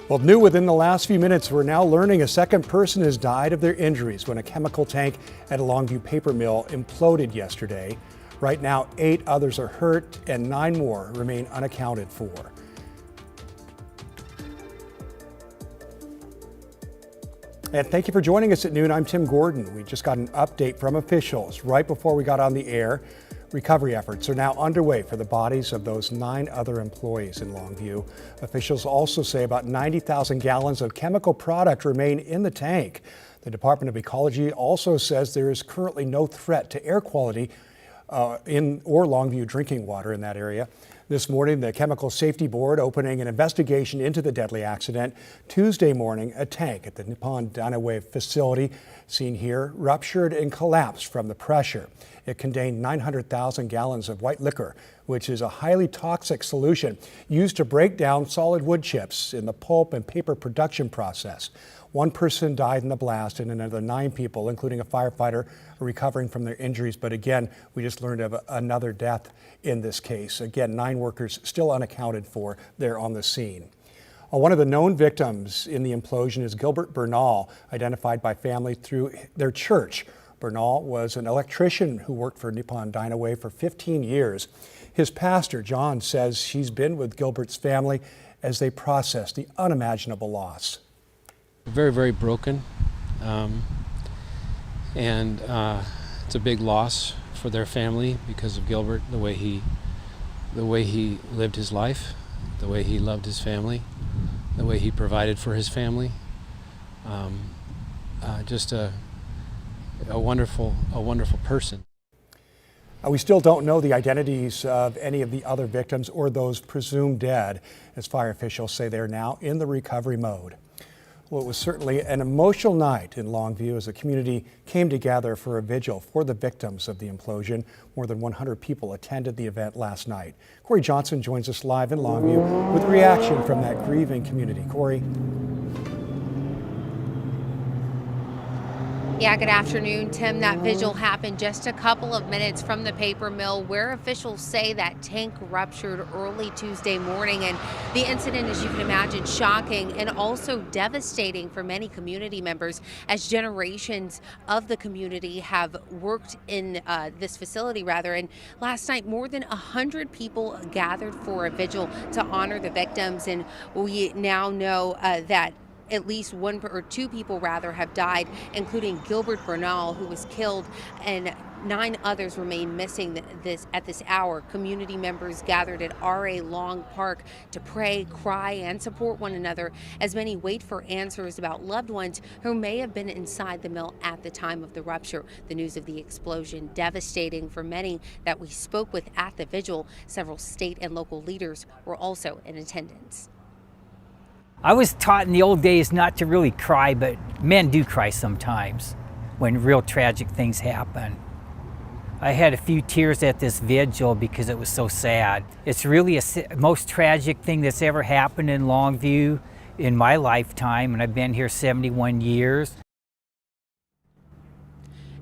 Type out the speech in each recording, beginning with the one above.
Well, new within the last few minutes, we're now learning a second person has died of their injuries when a chemical tank at a Longview paper mill imploded yesterday. Right now, 8 others are hurt and 9 more remain unaccounted for. And thank you for joining us at noon. I'm Tim Gordon. We just got an update from officials right before we got on the air. Recovery efforts are now underway for the bodies of those 9 other employees in Longview. Officials also say about 90,000 gallons of chemical product remain in the tank. The Department of Ecology also says there is currently no threat to air quality in Longview drinking water in that area. This morning, the Chemical Safety Board opening an investigation into the deadly accident. Tuesday morning, a tank at the Nippon Dynawave facility, seen here, ruptured and collapsed from the pressure. It contained 900,000 gallons of white liquor, which is a highly toxic solution used to break down solid wood chips in the pulp and paper production process. 1 person died in the blast and another 9 people, including a firefighter, are recovering from their injuries. But again, we just learned of another death in this case. Again, 9 workers still unaccounted for there on the scene. One of the known victims in the implosion is Gilbert Bernal, identified by family through their church. Bernal was an electrician who worked for Nippon Dynawave for 15 years. His pastor, John, says he's been with Gilbert's family as they process the unimaginable loss. Very, very broken, and it's a big loss for their family because of Gilbert, the way he lived his life, the way he loved his family, the way he provided for his family. Just a wonderful person. We still don't know the identities of any of the other victims or those presumed dead, as fire officials say they're now in the recovery mode. Well, it was certainly an emotional night in Longview as the community came together for a vigil for the victims of the implosion. More than 100 people attended the event last night. Corey Johnson joins us live in Longview with reaction from that grieving community. Corey. Yeah, good afternoon, Tim. That vigil happened just a couple of minutes from the paper mill where officials say that tank ruptured early Tuesday morning. And the incident, as you can imagine, shocking and also devastating for many community members as generations of the community have worked in this facility, And last night, more than 100 people gathered for a vigil to honor the victims. And we now know that at least 1 or 2 people have died, including Gilbert Bernal, who was killed, and 9 others remain missing at this hour. Community members gathered at R.A. Long Park to pray, cry, and support one another as many wait for answers about loved ones who may have been inside the mill at the time of the rupture. The news of the explosion devastating for many that we spoke with at the vigil. Several state and local leaders were also in attendance. I was taught in the old days not to really cry, but men do cry sometimes when real tragic things happen. I had a few tears at this vigil because it was so sad. It's really the most tragic thing that's ever happened in Longview in my lifetime, and I've been here 71 years.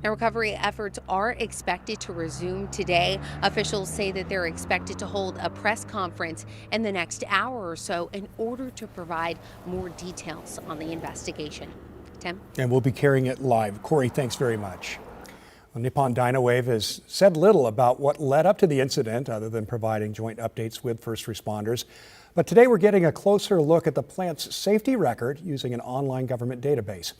Now, recovery efforts are expected to resume today. Officials say that they're expected to hold a press conference in the next hour or so in order to provide more details on the investigation. Tim? And we'll be carrying it live. Corey, thanks very much. Well, Nippon Dynawave has said little about what led up to the incident other than providing joint updates with first responders. But today we're getting a closer look at the plant's safety record using an online government database.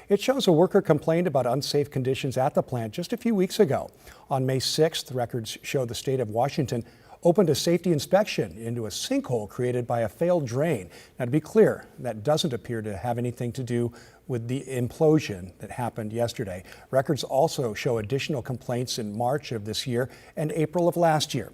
It shows a worker complained about unsafe conditions at the plant just a few weeks ago. On May 6th, records show the state of Washington opened a safety inspection into a sinkhole created by a failed drain. Now, to be clear, that doesn't appear to have anything to do with the implosion that happened yesterday. Records also show additional complaints in March of this year and April of last year.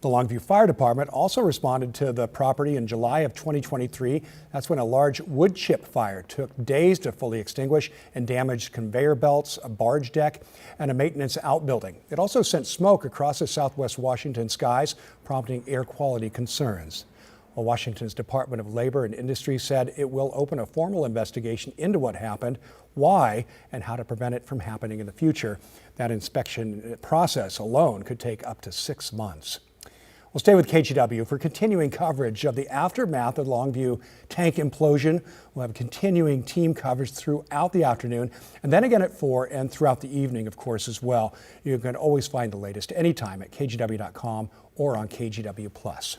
The Longview Fire Department also responded to the property in July of 2023. That's when a large wood chip fire took days to fully extinguish and damaged conveyor belts, a barge deck, and a maintenance outbuilding. It also sent smoke across the southwest Washington skies, prompting air quality concerns. Well, Washington's Department of Labor and Industry said it will open a formal investigation into what happened, why, and how to prevent it from happening in the future. That inspection process alone could take up to 6 months. We'll stay with KGW for continuing coverage of the aftermath of the Longview tank implosion. We'll have continuing team coverage throughout the afternoon and then again at 4 and throughout the evening, of course, as well. You can always find the latest anytime at kgw.com or on KGW Plus.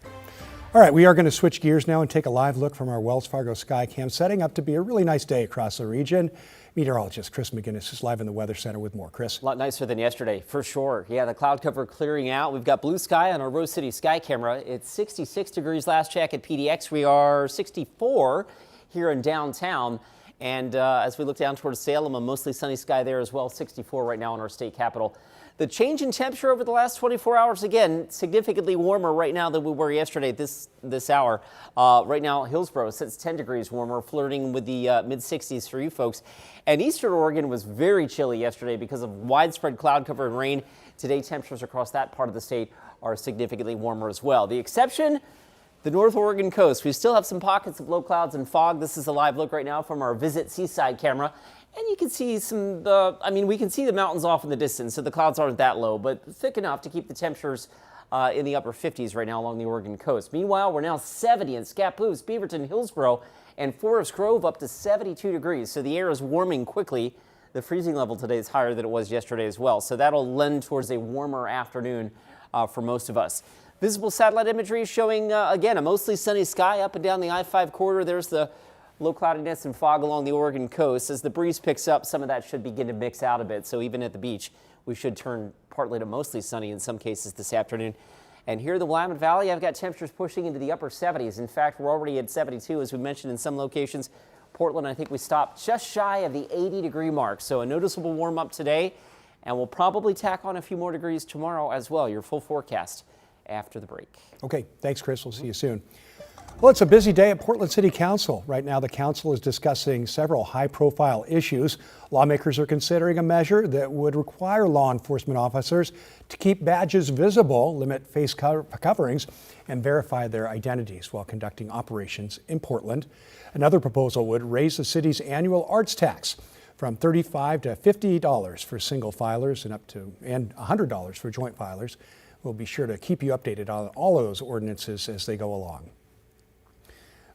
All right, we are going to switch gears now and take a live look from our Wells Fargo Skycam, setting up to be a really nice day across the region. Meteorologist Chris McGinnis is live in the Weather Center with more. Chris. A lot nicer than yesterday, for sure. Yeah, the cloud cover clearing out. We've got blue sky on our Rose City sky camera. It's 66 degrees last check at PDX. We are 64 here in downtown. And as we look down towards Salem, a mostly sunny sky there as well, 64 right now in our state capital. The change in temperature over the last 24 hours, again, significantly warmer right now than we were yesterday this hour. Right now, Hillsborough sits 10 degrees warmer, flirting with the mid-60s for you folks. And eastern Oregon was very chilly yesterday because of widespread cloud cover and rain. Today, temperatures across that part of the state are significantly warmer as well. The exception, the North Oregon coast. We still have some pockets of low clouds and fog. This is a live look right now from our Visit Seaside camera. And you can see we can see the mountains off in the distance, so the clouds aren't that low, but thick enough to keep the temperatures in the upper 50s right now along the Oregon coast. Meanwhile, we're now 70 in Scappoose, Beaverton, Hillsborough, and Forest Grove up to 72 degrees. So the air is warming quickly. The freezing level today is higher than it was yesterday as well. So that'll lend towards a warmer afternoon for most of us. Visible satellite imagery showing, again, a mostly sunny sky up and down the I-5 corridor. There's the low cloudiness and fog along the Oregon coast. As the breeze picks up, some of that should begin to mix out a bit. So even at the beach, we should turn partly to mostly sunny in some cases this afternoon. And here in the Willamette Valley, I've got temperatures pushing into the upper 70s. In fact, we're already at 72, as we mentioned in some locations. Portland, I think we stopped just shy of the 80-degree mark. So a noticeable warm up today, and we'll probably tack on a few more degrees tomorrow as well. Your full forecast after the break. Okay, thanks, Chris. We'll see you soon. Well, it's a busy day at Portland City Council. Right now, the council is discussing several high-profile issues. Lawmakers are considering a measure that would require law enforcement officers to keep badges visible, limit face coverings, and verify their identities while conducting operations in Portland. Another proposal would raise the city's annual arts tax from $35 to $50 for single filers and $100 for joint filers. We'll be sure to keep you updated on all of those ordinances as they go along.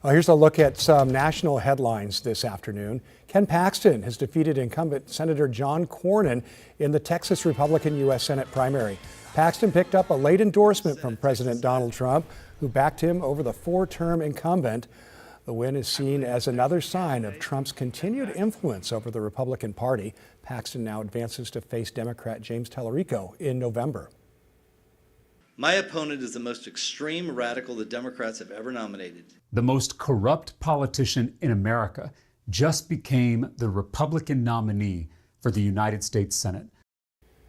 Here's a look at some national headlines this afternoon. Ken Paxton has defeated incumbent Senator John Cornyn in the Texas Republican U.S. Senate primary. Paxton picked up a late endorsement from President Donald Trump, who backed him over the four-term incumbent. The win is seen as another sign of Trump's continued influence over the Republican Party. Paxton now advances to face Democrat James Tallarico in November. My opponent is the most extreme radical the Democrats have ever nominated. The most corrupt politician in America just became the Republican nominee for the United States Senate.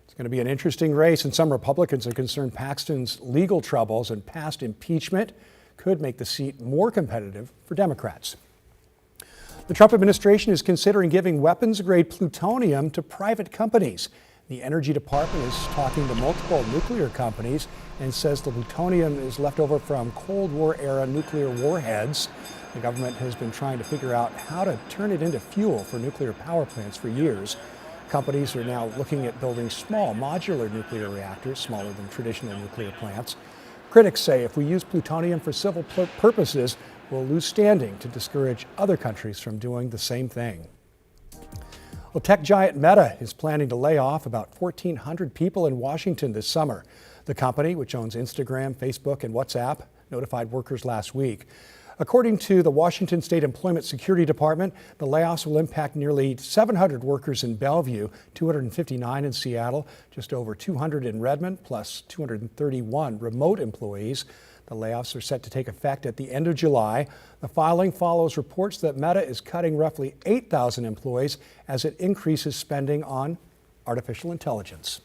It's going to be an interesting race, and some Republicans are concerned Paxton's legal troubles and past impeachment could make the seat more competitive for Democrats. The Trump administration is considering giving weapons-grade plutonium to private companies. The Energy Department is talking to multiple nuclear companies and says the plutonium is left over from Cold War-era nuclear warheads. The government has been trying to figure out how to turn it into fuel for nuclear power plants for years. Companies are now looking at building small modular nuclear reactors, smaller than traditional nuclear plants. Critics say if we use plutonium for civil purposes, we'll lose standing to discourage other countries from doing the same thing. Well, tech giant Meta is planning to lay off about 1,400 people in Washington this summer. The company, which owns Instagram, Facebook, and WhatsApp, notified workers last week. According to the Washington State Employment Security Department, the layoffs will impact nearly 700 workers in Bellevue, 259 in Seattle, just over 200 in Redmond, plus 231 remote employees. The layoffs are set to take effect at the end of July. The filing follows reports that Meta is cutting roughly 8,000 employees as it increases spending on artificial intelligence.